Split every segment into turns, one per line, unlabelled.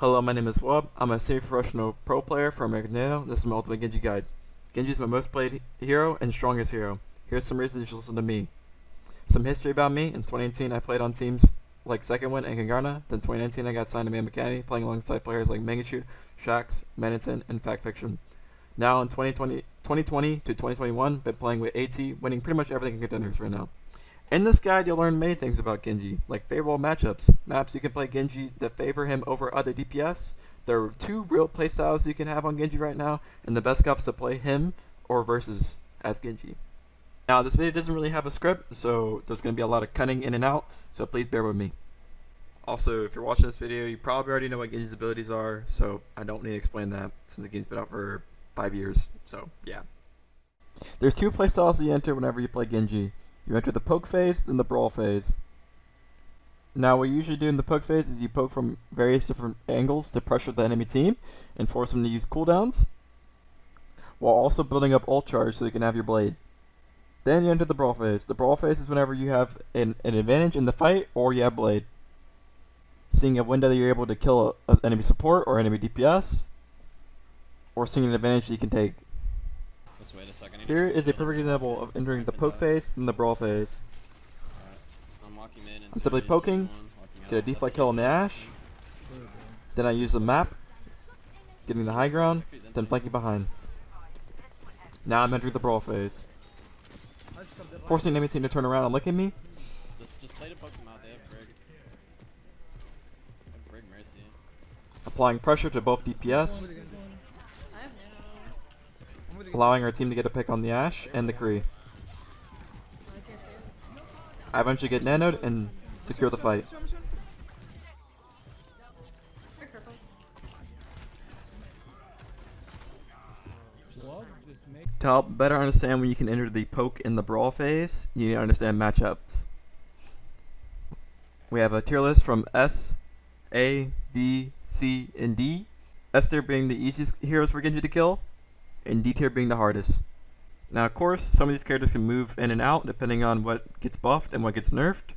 Hello, my name is Wub. I'm a semi-professional pro player for American NATO. This is my ultimate Genji guide. Genji is my most played hero and strongest hero. Here's some reasons you should listen to me. Some history about me. In 2018, I played on teams like Second Wind and Kangana. Then 2019, I got signed to Man Academy, playing alongside players like Mangachu, Shax, Maniton, and Fact Fiction. Now in 2020 to 2021, been playing with AT, winning pretty much everything in contenders right now. In this guide, you'll learn many things about Genji, like favorable matchups, maps you can play Genji that favor him over other DPS. There are two real playstyles you can have on Genji right now, and the best cups to play him or versus as Genji. Now, this video doesn't really have a script, so there's going to be a lot of cutting in and out, so please bear with me. Also, if you're watching this video, you probably already know what Genji's abilities are, so I don't need to explain that since the game's been out for 5 years, so yeah. There's two playstyles that you enter whenever you play Genji. You enter the poke phase, then the brawl phase. Now what you usually do in the poke phase is you poke from various different angles to pressure the enemy team and force them to use cooldowns, while also building up ult charge so you can have your blade. Then you enter the brawl phase. The brawl phase is whenever you have an advantage in the fight or you have blade. Seeing a window that you're able to kill an enemy support or enemy DPS, or seeing an advantage that you can take. Here is a perfect example of entering the poke phase and the brawl phase. I'm simply poking, get a deflect kill on the Ashe, then I use the map, getting the high ground, then flanking behind. Now I'm entering the brawl phase, forcing the enemy team to turn around and look at me.
Just play to poke them out, they have Brig. They have Brig Mercy.
Applying pressure to both DPS, allowing our team to get a pick on the Ashe and the Kree. I eventually get nanoed and secure the fight. To help better understand when you can enter the poke in the brawl phase, you need to understand matchups. We have a tier list from S, A, B, C, and D. S tier being the easiest heroes for Genji to kill, and D tier being the hardest. Now of course, some of these characters can move in and out depending on what gets buffed and what gets nerfed,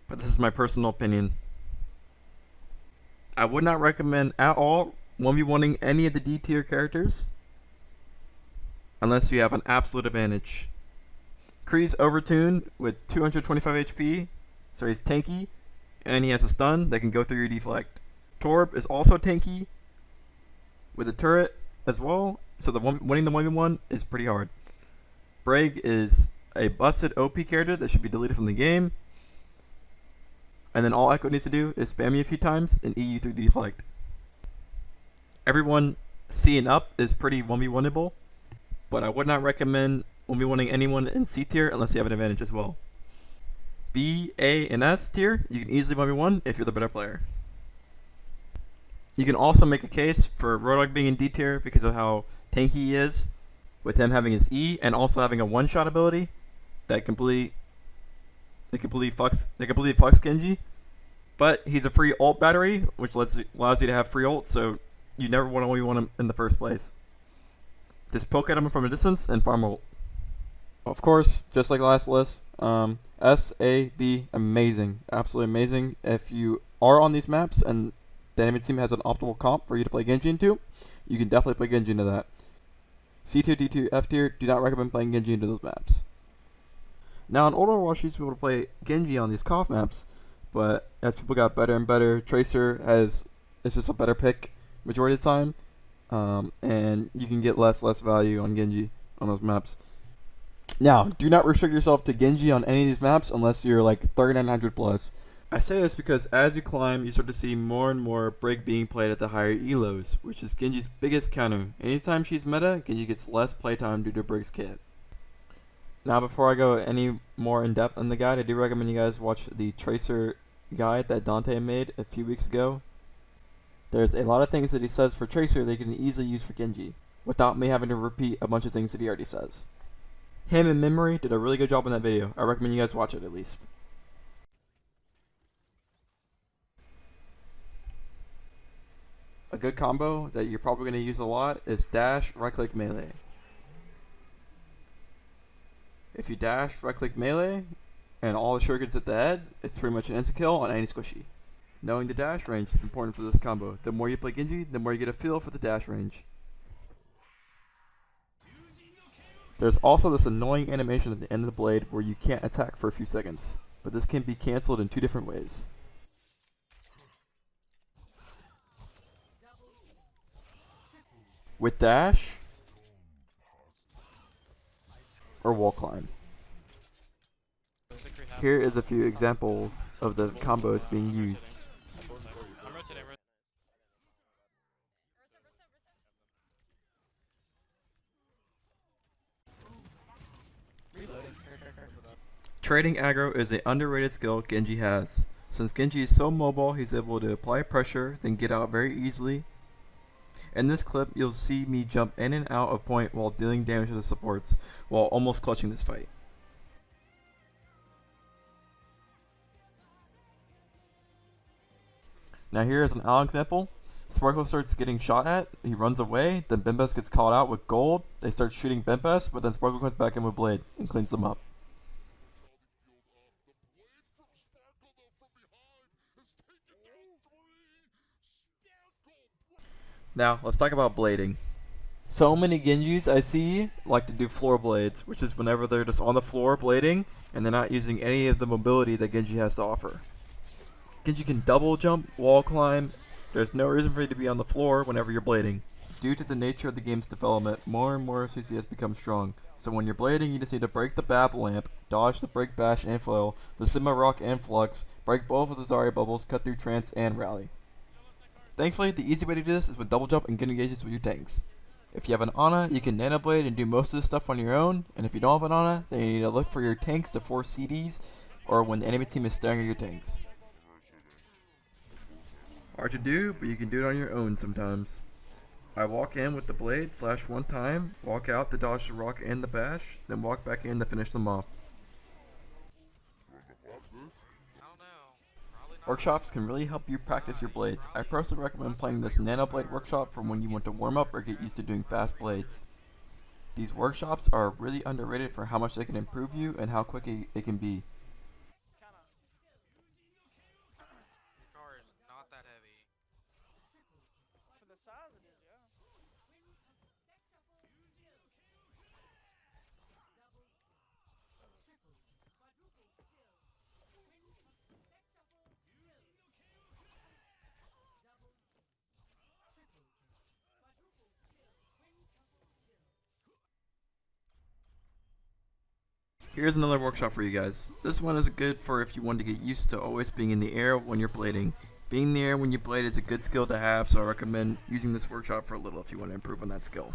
but this is my personal opinion. I would not recommend at all 1v1ing any of the D tier characters unless you have an absolute advantage. Kree's overtuned with 225 HP, so he's tanky, and he has a stun that can go through your deflect. Torb is also tanky with a turret as well, so winning the 1v1 is pretty hard. Brig is a busted OP character that should be deleted from the game, and then all Echo needs to do is spam you a few times and E you through deflect. Everyone C and up is pretty 1v1able, but I would not recommend 1v1ing anyone in C tier unless you have an advantage as well. B, A, and S tier, you can easily 1v1 if you're the better player. You can also make a case for Roadhog being in D tier because of how tanky he is, with him having his E and also having a one-shot ability that completely fucks Genji. But he's a free ult battery, which allows you to have free ult, so you never want him in the first place. Just poke at him from a distance and farm ult. Of course, just like the last list, S, A, B, amazing, absolutely amazing. If you are on these maps and the enemy team has an optimal comp for you to play Genji into, you can definitely play Genji into that. C tier, D tier, F tier, do not recommend playing Genji into those maps. Now in older Overwatch, you used to be able to play Genji on these KOF maps, but as people got better and better, Tracer is just a better pick majority of the time, and you can get less value on Genji on those maps. Now, do not restrict yourself to Genji on any of these maps unless you're like 3900 plus. I say this because as you climb, you start to see more and more Brig being played at the higher elos, which is Genji's biggest counter. Anytime she's meta, Genji gets less playtime due to Brig's kit. Now before I go any more in depth on the guide, I do recommend you guys watch the Tracer guide that Dante made a few weeks ago. There's a lot of things that he says for Tracer that you can easily use for Genji, without me having to repeat a bunch of things that he already says. Him and Memory did a really good job in that video. I recommend you guys watch it at least. A good combo that you're probably going to use a lot is dash, right click, melee. If you dash, right click, melee, and all the shurikens hit the head, it's pretty much an insta kill on any squishy. Knowing the dash range is important for this combo. The more you play Genji, the more you get a feel for the dash range. There's also this annoying animation at the end of the blade where you can't attack for a few seconds, but this can be cancelled in 2 different ways. With dash, or wall climb. Here is a few examples of the combos being used.
I'm rotating.
Trading aggro is an underrated skill Genji has. Since Genji is so mobile, he's able to apply pressure, then get out very easily. In this clip, you'll see me jump in and out of point while dealing damage to the supports, while almost clutching this fight. Now here is an Al example. Sparkle starts getting shot at, he runs away, then Bimbus gets called out with gold, they start shooting Bimbus, but then Sparkle comes back in with Blade and cleans them up. Now, let's talk about blading. So many Genjis I see like to do floor blades, which is whenever they're just on the floor blading, and they're not using any of the mobility that Genji has to offer. Genji can double jump, wall climb. There's no reason for you to be on the floor whenever you're blading. Due to the nature of the game's development, more and more CCS become strong. So when you're blading, you just need to break the Bab Lamp, dodge the Break Bash and Flail, the Sigma Rock and Flux, break both of the Zarya bubbles, cut through Trance, and rally. Thankfully, the easy way to do this is with double jump and get engages with your tanks. If you have an Ana, you can nano blade and do most of this stuff on your own, and if you don't have an Ana, then you need to look for your tanks to force CDs, or when the enemy team is staring at your tanks. Hard to do, but you can do it on your own sometimes. I walk in with the blade / one time, walk out to dodge the rock and the bash, then walk back in to finish them off. Workshops can really help you practice your blades. I personally recommend playing this Nano Blade workshop for when you want to warm up or get used to doing fast blades. These workshops are really underrated for how much they can improve you and how quick it can be.
Car is not that heavy.
For the size it is, yeah.
Here's another workshop for you guys. This one is good for if you want to get used to always being in the air when you're blading. Being in the air when you blade is a good skill to have, so I recommend using this workshop for a little if you want to improve on that skill.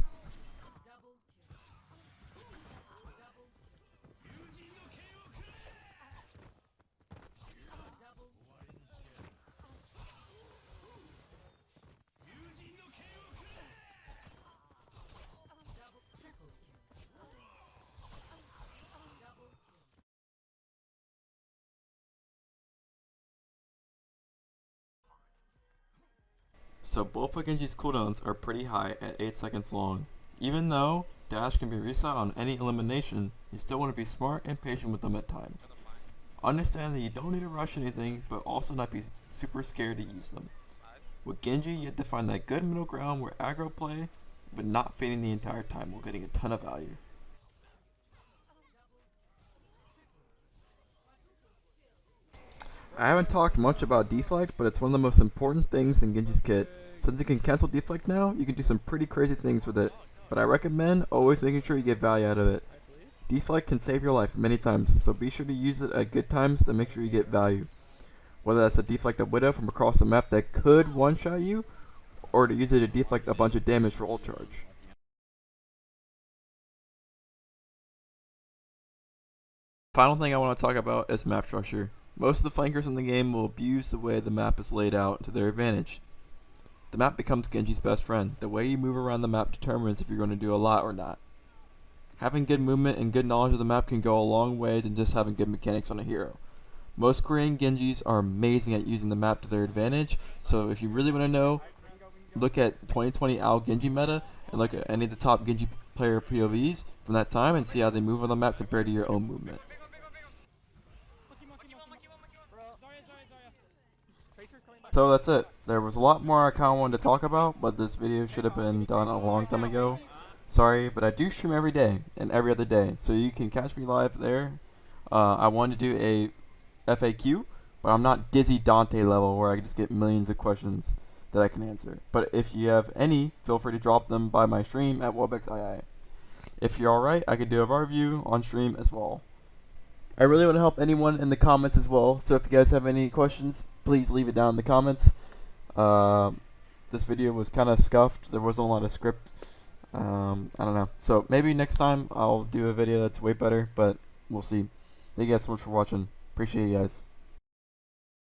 So both of Genji's cooldowns are pretty high at 8 seconds long. Even though dash can be reset on any elimination, you still want to be smart and patient with them at times. Understand that you don't need to rush anything, but also not be super scared to use them. With Genji, you have to find that good middle ground where aggro play, but not fading the entire time while getting a ton of value. I haven't talked much about deflect, but it's one of the most important things in Genji's kit. Since you can cancel deflect now, you can do some pretty crazy things with it, but I recommend always making sure you get value out of it. Deflect can save your life many times, so be sure to use it at good times to make sure you get value. Whether that's to deflect a Widow from across the map that could one-shot you, or to use it to deflect a bunch of damage for ult charge. Final thing I want to talk about is map structure. Most of the flankers in the game will abuse the way the map is laid out to their advantage. The map becomes Genji's best friend. The way you move around the map determines if you're going to do a lot or not. Having good movement and good knowledge of the map can go a long way than just having good mechanics on a hero. Most Korean Genjis are amazing at using the map to their advantage, so if you really want to know, look at 2020 AL Genji meta and look at any of the top Genji player POVs from that time and see how they move on the map compared to your own movement.
Bro. Zarya. Tracer's coming
So that's it. There was a lot more I kind of wanted to talk about, but this video should have been done a long time ago. Sorry, but I do stream every day and every other day, so you can catch me live there. I wanted to do a FAQ, but I'm not Dizzy Dante level where I just get millions of questions that I can answer. But if you have any, feel free to drop them by my stream at WebXII. If you're alright, I could do a review on stream as well. I really want to help anyone in the comments as well, so if you guys have any questions, please leave it down in the comments. This video was kind of scuffed. There wasn't a lot of script. I don't know. So maybe next time I'll do a video that's way better, but we'll see. Thank you guys so much for watching. Appreciate you guys.